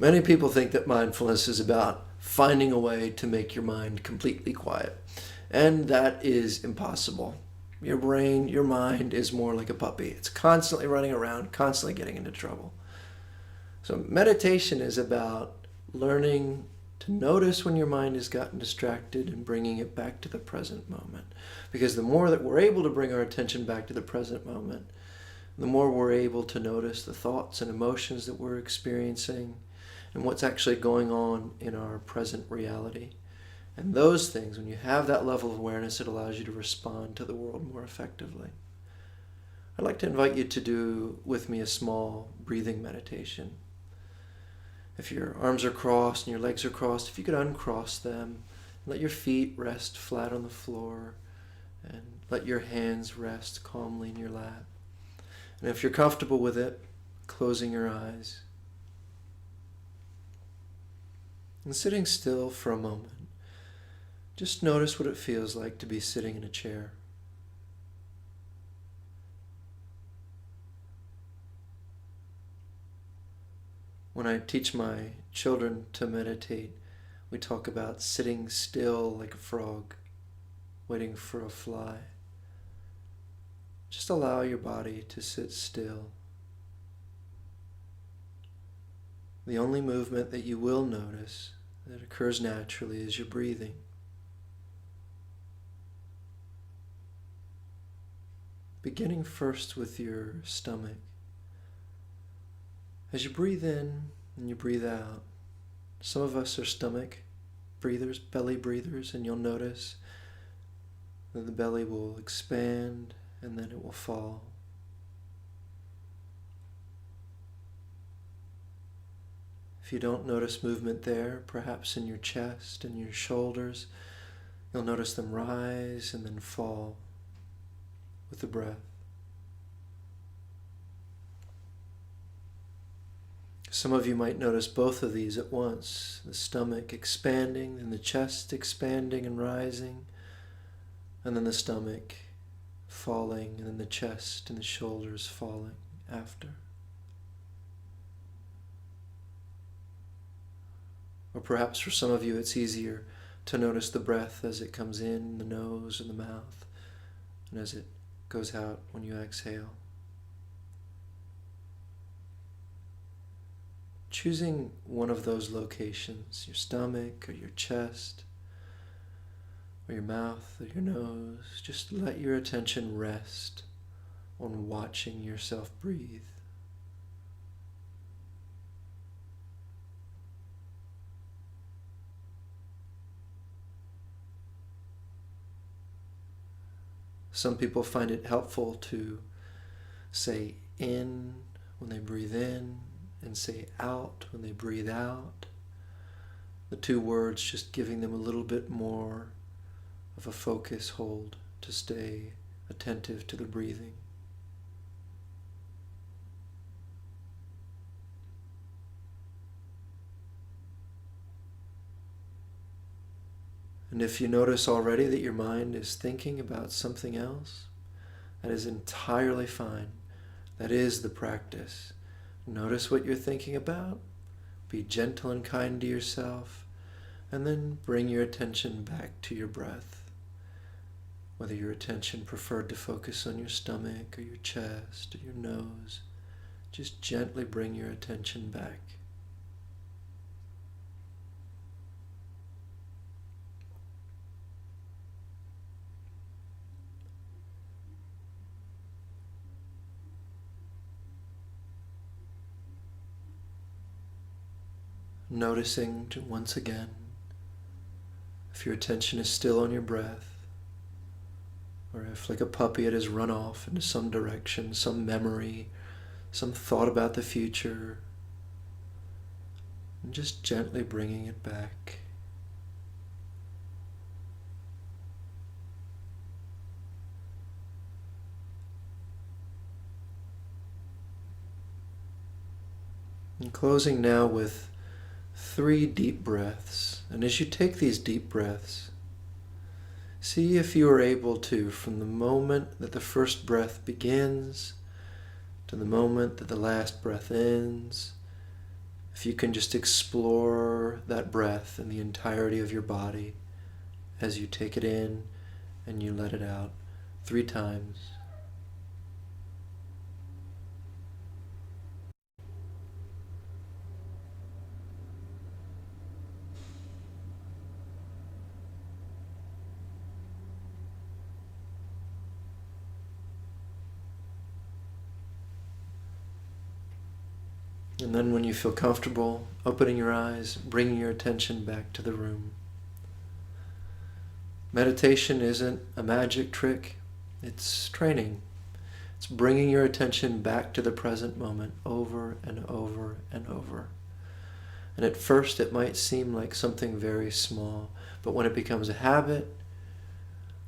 Many people think that mindfulness is about finding a way to make your mind completely quiet, and that is impossible. Your brain, your mind is more like a puppy. It's constantly running around, constantly getting into trouble. So meditation is about learning to notice when your mind has gotten distracted and bringing it back to the present moment. Because the more that we're able to bring our attention back to the present moment, the more we're able to notice the thoughts and emotions that we're experiencing and what's actually going on in our present reality. And those things, when you have that level of awareness, it allows you to respond to the world more effectively. I'd like to invite you to do with me a small breathing meditation. If your arms are crossed and your legs are crossed, if you could uncross them, let your feet rest flat on the floor, and let your hands rest calmly in your lap. And if you're comfortable with it, closing your eyes. And sitting still for a moment, just notice what it feels like to be sitting in a chair. When I teach my children to meditate, we talk about sitting still like a frog, waiting for a fly. Just allow your body to sit still. The only movement that you will notice that occurs naturally is your breathing. Beginning first with your stomach. As you breathe in and you breathe out, some of us are stomach breathers, belly breathers, and you'll notice that the belly will expand and then it will fall. If you don't notice movement there, perhaps in your chest and your shoulders, you'll notice them rise and then fall with the breath. Some of you might notice both of these at once, the stomach expanding and the chest expanding and rising, and then the stomach falling and then the chest and the shoulders falling after. Or perhaps for some of you it's easier to notice the breath as it comes in the nose and the mouth, and as it goes out when you exhale. Choosing one of those locations, your stomach or your chest, or your mouth or your nose, just let your attention rest on watching yourself breathe. Some people find it helpful to say in when they breathe in and say out when they breathe out. The two words just giving them a little bit more of a focus hold to stay attentive to the breathing. And if you notice already that your mind is thinking about something else, that is entirely fine. That is the practice. Notice what you're thinking about, be gentle and kind to yourself, and then bring your attention back to your breath. Whether your attention preferred to focus on your stomach or your chest or your nose, just gently bring your attention back. Noticing to once again if your attention is still on your breath, or if like a puppy it has run off into some direction, some memory, some thought about the future, and just gently bringing it back. And closing now with 3 deep breaths. And as you take these deep breaths, see if you are able to, from the moment that the first breath begins to the moment that the last breath ends, if if you can just explore that breath and the entirety of your body as you take it in and you let it out 3 times. And then when you feel comfortable opening your eyes, bringing your attention back to the room. Meditation isn't a magic trick, it's training. It's bringing your attention back to the present moment over and over and over. And at first it might seem like something very small, but when it becomes a habit,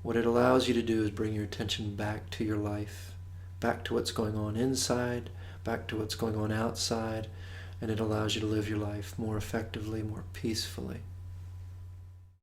what it allows you to do is bring your attention back to your life, back to what's going on inside, back to what's going on outside, and it allows you to live your life more effectively, more peacefully.